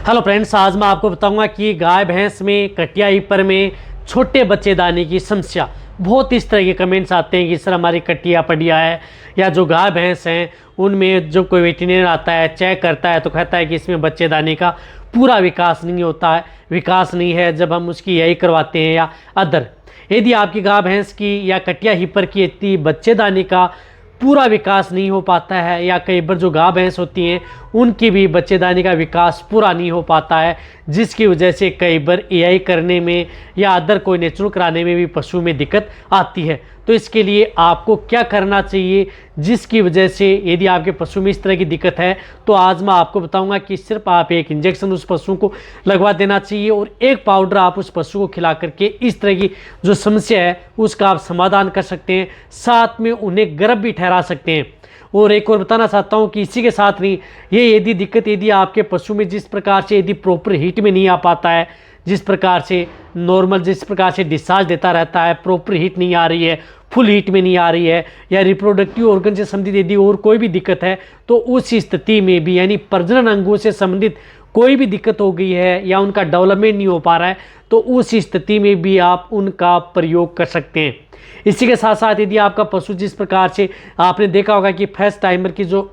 Hello friends, आज मैं आपको बताऊंगा कि गाय भैंस में कटिया हीपर में छोटे बच्चेदानी की समस्या। बहुत इस तरह के कमेंट्स आते हैं कि सर हमारी कटिया पड़िया है, या जो गाय भैंस हैं उनमें जब कोई वेटरनरी आता है चेक करता है तो कहता है कि इसमें बच्चेदानी का पूरा विकास नहीं होता है, विकास नहीं है जब हम उसकी यही करवाते हैं या अदर। यदि आपकी गाय भैंस की या कटिया हीपर की इतनी बच्चेदानी का पूरा विकास नहीं हो पाता है, या कई बार जो गाय भैंस होती हैं उनकी भी बच्चेदानी का विकास पूरा नहीं हो पाता है, जिसकी वजह से कई बार एआई करने में या अदर कोई नेचुरल कराने में भी पशु में दिक्कत आती है। तो इसके लिए आपको क्या करना चाहिए, जिसकी वजह से यदि आपके पशु में इस तरह की दिक्कत है तो आज मैं आपको बताऊंगा कि सिर्फ आप एक इंजेक्शन उस पशु को लगवा देना चाहिए और एक पाउडर आप उस पशु को खिला करके इस तरह की जो समस्या है उसका आप समाधान कर सकते हैं, साथ में उन्हें गर्भ भी ठहरा सकते हैं। और एक और बताना चाहता हूं कि इसी के साथ नहीं, ये यदि दिक्कत यदि आपके पशु में जिस प्रकार से यदि प्रॉपर हीट में नहीं आ पाता है, जिस प्रकार से नॉर्मल जिस प्रकार से डिस्चार्ज देता रहता है, प्रॉपर हीट नहीं आ रही है, फुल हीट में नहीं आ रही है, या रिप्रोडक्टिव ऑर्गन से संबंधित यदि और कोई भी दिक्कत है तो उस स्थिति में भी यानी प्रजनन अंगों से संबंधित कोई भी दिक्कत हो गई है या उनका डेवलपमेंट नहीं हो पा रहा है तो उस स्थिति में भी आप उनका प्रयोग कर सकते हैं। इसी के साथ साथ यदि आपका पशु जिस प्रकार से आपने देखा होगा कि फर्स्ट टाइमर की जो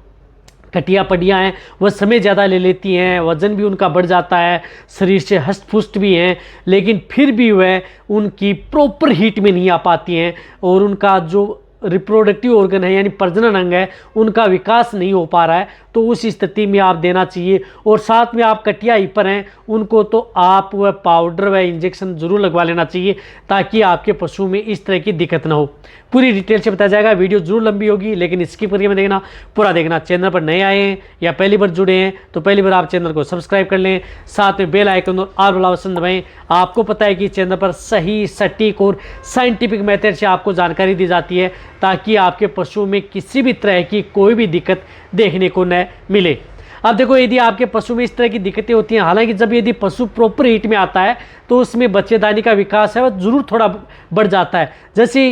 कटिया पड़ियाँ हैं वह समय ज़्यादा ले लेती हैं, वज़न भी उनका बढ़ जाता है, शरीर से हष्ट पुष्ट भी हैं, लेकिन फिर भी वह उनकी प्रॉपर हीट में नहीं आ पाती हैं और उनका जो रिप्रोडक्टिव ऑर्गन है यानी प्रजनन अंग है उनका विकास नहीं हो पा रहा है। तो उस स्थिति में आप देना चाहिए। और साथ में आप कटिया हीपर हैं उनको तो आप वह पाउडर व इंजेक्शन ज़रूर लगवा लेना चाहिए ताकि आपके पशु में इस तरह की दिक्कत ना हो। पूरी डिटेल से बताया जाएगा, वीडियो जरूर लंबी होगी लेकिन स्किप करके में देखना, पूरा देखना। चैनल पर नए आए हैं या पहली बार जुड़े हैं तो पहली बार आप चैनल को सब्सक्राइब कर लें, साथ में बेल आइकन और ऑल वाला ऑप्शन दबाएं। आपको पता है कि चैनल पर सही सटीक और साइंटिफिक मेथड से आपको जानकारी दी जाती है ताकि आपके पशु में किसी भी तरह की कोई भी दिक्कत देखने को न मिले। अब देखो, यदि आपके पशु में इस तरह की दिक्कतें होती हैं, हालांकि जब यदि पशु प्रॉपर हीट में आता है तो उसमें बच्चेदानी का विकास है वह जरूर थोड़ा बढ़ जाता है। जैसे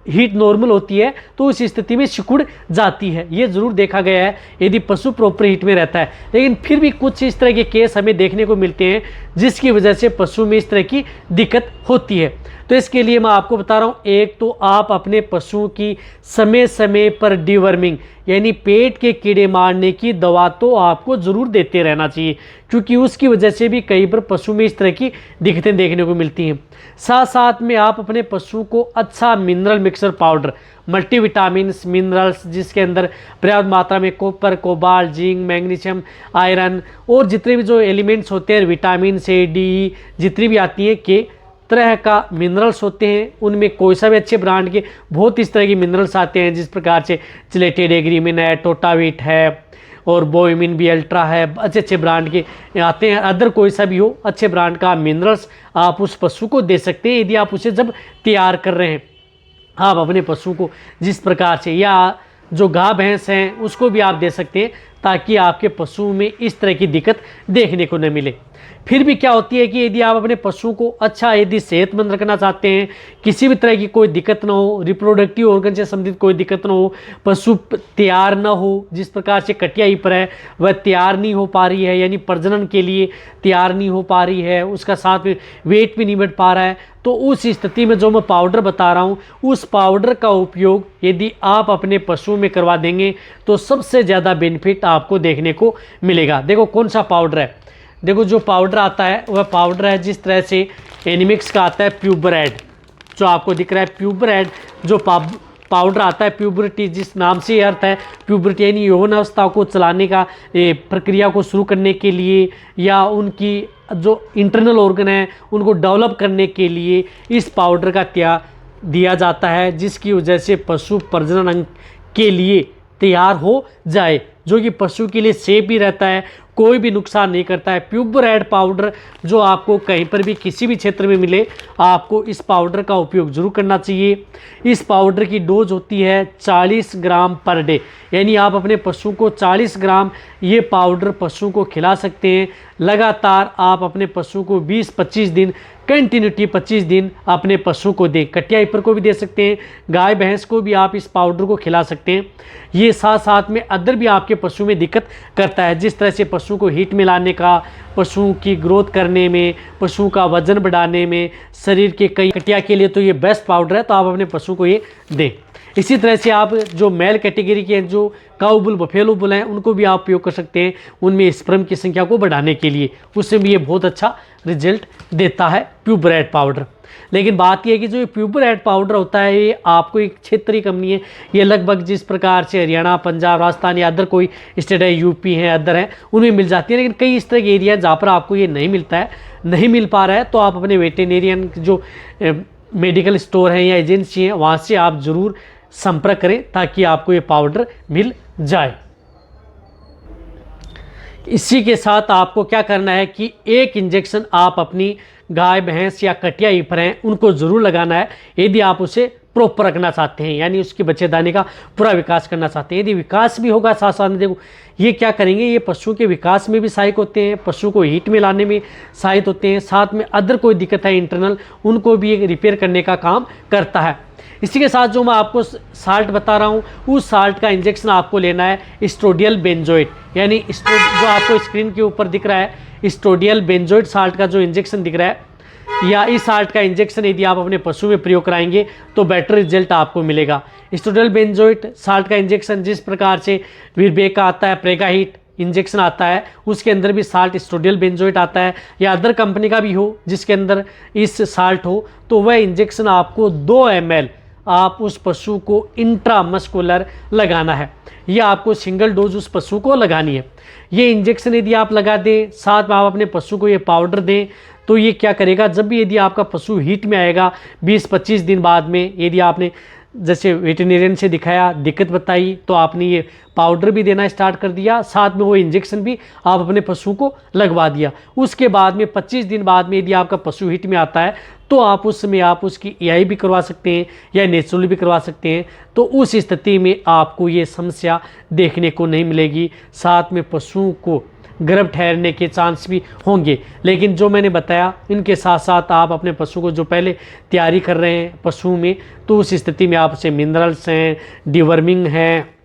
हीट नॉर्मल होती है तो उस स्थिति में सिकुड़ जाती है, ये जरूर देखा गया है यदि पशु प्रॉपर हीट में रहता है। लेकिन फिर भी कुछ इस तरह के केस हमें देखने को मिलते हैं जिसकी वजह से पशु में इस तरह की दिक्कत होती है। तो इसके लिए मैं आपको बता रहा हूँ, एक तो आप अपने पशुओं की समय समय पर डिवर्मिंग यानी पेट के कीड़े मारने की दवा तो आपको ज़रूर देते रहना चाहिए, क्योंकि उसकी वजह से भी कई बार पशु में इस तरह की दिक्कतें देखने को मिलती हैं। साथ साथ में आप अपने पशु को अच्छा mineral mixer powder, multivitamins minerals जिसके अंदर पर्याप्त मात्रा में copper, cobalt, zinc, magnesium, iron और जितने भी जो एलिमेंट्स होते हैं, विटामिन से डी जितनी भी आती हैं के तरह का मिनरल्स होते हैं, उनमें कोई सा भी अच्छे ब्रांड के बहुत इस तरह के मिनरल्स आते हैं जिस प्रकार से चिलेटेड एग्रीमिन है, टोटाविट है और बोइमिन भी अल्ट्रा है, अच्छे अच्छे ब्रांड के आते हैं। अदर कोई सा भी हो अच्छे ब्रांड का मिनरल्स आप उस पशु को दे सकते हैं यदि आप उसे जब तैयार कर रहे हैं। आप अपने पशु को जिस प्रकार से या जो गाय भैंस हैं उसको भी आप दे सकते हैं ताकि आपके पशु में इस तरह की दिक्कत देखने को न मिले। फिर भी क्या होती है कि यदि आप अपने पशु को अच्छा यदि सेहतमंद रखना चाहते हैं, किसी भी तरह की कोई दिक्कत ना हो, रिप्रोडक्टिव ऑर्गन से संबंधित कोई दिक्कत ना हो, पशु तैयार ना हो, जिस प्रकार से कटिया हीपर है वह तैयार नहीं हो पा रही है यानी प्रजनन के लिए तैयार नहीं हो पा रही है, उसका साथ में वेट भी नहीं बढ़ पा रहा है, तो उस स्थिति में जो मैं पाउडर बता रहा हूँ उस पाउडर का उपयोग यदि आप अपने पशु में करवा देंगे तो सबसे ज़्यादा बेनिफिट आपको देखने को मिलेगा। देखो कौन सा पाउडर है, देखो जो पाउडर आता है वह पाउडर है जिस तरह से एनिमिक्स का आता है प्यूबरएड, जो आपको दिख रहा है प्यूबरएड जो पाउडर आता है, प्यूबरिटी जिस नाम से अर्थ है प्यूबरिटी यानी यौवन अवस्था को चलाने का प्रक्रिया को शुरू करने के लिए या उनकी जो इंटरनल ऑर्गन है उनको डेवलप करने के लिए इस पाउडर का त्याग दिया जाता है, जिसकी वजह से पशु प्रजनन अंग के लिए तैयार हो जाए, जो कि पशु के लिए सेफ भी रहता है, कोई भी नुकसान नहीं करता है। प्यूबरएड पाउडर जो आपको कहीं पर भी किसी भी क्षेत्र में मिले आपको इस पाउडर का उपयोग जरूर करना चाहिए। इस पाउडर की डोज होती है 40 ग्राम पर डे, यानी आप अपने पशु को 40 ग्राम ये पाउडर पशु को खिला सकते हैं। लगातार आप अपने पशु को 20-25 दिन कंटिन्यूटी 25 दिन अपने पशु को दें। कटिया हीपर को भी दे सकते हैं, गाय भैंस को भी आप इस पाउडर को खिला सकते हैं। ये साथ साथ में अदर भी आपके पशु में दिक्कत करता है, जिस तरह से पशु को हीट में लाने का, पशु की ग्रोथ करने में, पशु का वजन बढ़ाने में, शरीर के कई कटिया के लिए तो ये बेस्ट पाउडर है, तो आप अपने पशु को ये दें। इसी तरह से आप जो मेल कैटेगरी के जो काऊ बुल, बफेलो बुल हैं, उनको भी आप उपयोग कर सकते हैं उनमें स्पर्म की संख्या को बढ़ाने के लिए, उससे भी ये बहुत अच्छा रिजल्ट देता है प्यूबरएट पाउडर। लेकिन बात यह है कि जो ये प्यूबरएट पाउडर होता है ये आपको एक क्षेत्रीय कंपनी है, ये लगभग जिस प्रकार से हरियाणा, पंजाब, राजस्थान या अदर कोई स्टेट है, यूपी है, अदर है, उनमें मिल जाती है। लेकिन कई इस तरह के एरिया जहाँ पर आपको ये नहीं मिलता है, नहीं मिल पा रहा है, तो आप अपने वेटेरियन जो मेडिकल स्टोर हैं या एजेंसी हैं वहाँ से आप ज़रूर संपर्क करें ताकि आपको ये पाउडर मिल जाए। इसी के साथ आपको क्या करना है कि एक इंजेक्शन आप अपनी गाय, भैंस या कटिया ईपर हैं उनको ज़रूर लगाना है यदि आप उसे प्रॉपर रखना चाहते हैं, यानी उसके बच्चेदानी का पूरा विकास करना चाहते हैं। यदि विकास भी होगा साथ साथ में, देखो ये क्या करेंगे, ये पशु के विकास में भी सहायक होते हैं, पशु को हीट में लाने में सहायक होते हैं, साथ में अदर कोई दिक्कत है इंटरनल उनको भी एक रिपेयर करने का काम करता है। इसी के साथ जो मैं आपको साल्ट बता रहा हूँ, उस साल्ट का इंजेक्शन आपको लेना है स्ट्रोडियल बेंजोएट, यानी जो आपको स्क्रीन के ऊपर दिख रहा है स्ट्रोडियल बेंजोएट साल्ट का जो इंजेक्शन दिख रहा है, या इस साल्ट का इंजेक्शन यदि आप अपने पशु में प्रयोग कराएंगे तो बेटर रिजल्ट आपको मिलेगा। स्ट्रोडियल बेंजोएट साल्ट का इंजेक्शन जिस प्रकार से वीरबेक का आता है, प्रेगा हीट इंजेक्शन आता है, उसके अंदर भी साल्ट स्ट्रोडियल बेंजोएट आता है, या अदर कंपनी का भी हो जिसके अंदर इस साल्ट हो, तो वह इंजेक्शन आपको 2 ml आप उस पशु को इंट्रामस्कुलर लगाना है। यह आपको सिंगल डोज उस पशु को लगानी है। ये इंजेक्शन यदि आप लगा दें, साथ में आप अपने पशु को ये पाउडर दें, तो ये क्या करेगा, जब भी यदि आपका पशु हीट में आएगा 20-25 दिन बाद में, यदि आपने जैसे वेटेरियन से दिखाया, दिक्कत बताई, तो आपने ये पाउडर भी देना स्टार्ट कर दिया, साथ में वो इंजेक्शन भी आप अपने पशु को लगवा दिया। उसके बाद में 25 दिन बाद में यदि आपका पशु हीट में आता है तो आप उसमें आप उसकी EI भी करवा सकते हैं या नेचुरली भी करवा सकते हैं, तो उस स्थिति में आपको ये समस्या देखने को नहीं मिलेगी। साथ में पशु को गर्भ ठहरने के चांस भी होंगे। लेकिन जो मैंने बताया इनके साथ साथ आप अपने पशु को जो पहले तैयारी कर रहे हैं पशु में, तो उस स्थिति में आप उसे मिनरल्स हैं, डिवर्मिंग है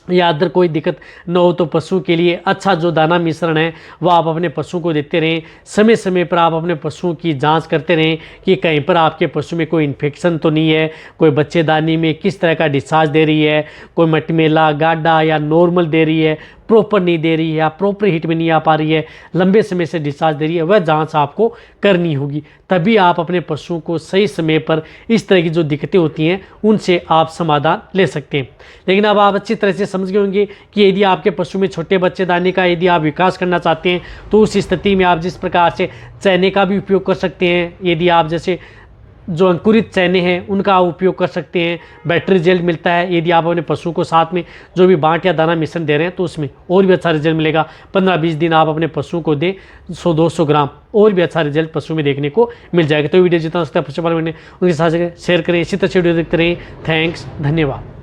या अदर कोई दिक्कत न हो तो पशु के लिए अच्छा जो दाना मिश्रण है वो आप अपने पशु को देते रहें। समय समय पर आप अपने पशुओं की जांच करते रहें कि कहीं पर आपके पशु में कोई इन्फेक्शन तो नहीं है, कोई बच्चेदानी में किस तरह का डिस्चार्ज दे रही है, कोई मटमेला, गाढ़ा या नॉर्मल दे रही है, प्रॉपर नहीं दे रही है या प्रॉपर हीट में नहीं आ पा रही है, लंबे समय से डिस्चार्ज दे रही है, वह जांच आपको करनी होगी। तभी आप अपने पशुओं को सही समय पर इस तरह की जो दिक्कतें होती हैं उनसे आप समाधान ले सकते हैं। लेकिन अब आप अच्छी तरह से समझ गए होंगे कि यदि आपके पशु में छोटे बच्चेदानी का यदि आप विकास करना चाहते हैं तो उस स्थिति में आप जिस प्रकार से चने का भी उपयोग कर सकते हैं। यदि आप जैसे जो अंकुरित चने हैं उनका आप उपयोग कर सकते हैं, बेटर रिजल्ट मिलता है। यदि आप अपने पशु को साथ में जो भी बाट या दाना मिश्रण दे रहे हैं तो उसमें और भी अच्छा रिजल्ट मिलेगा। 15-20 दिन आप अपने पशु को दें 100-200 ग्राम, और भी अच्छा रिजल्ट पशु में देखने को मिल जाएगा। तो वीडियो जितना हो सकता है पशुपालन में उनके साथ शेयर करें। इसी तरह से वीडियो देखते रहें। थैंक्स, धन्यवाद।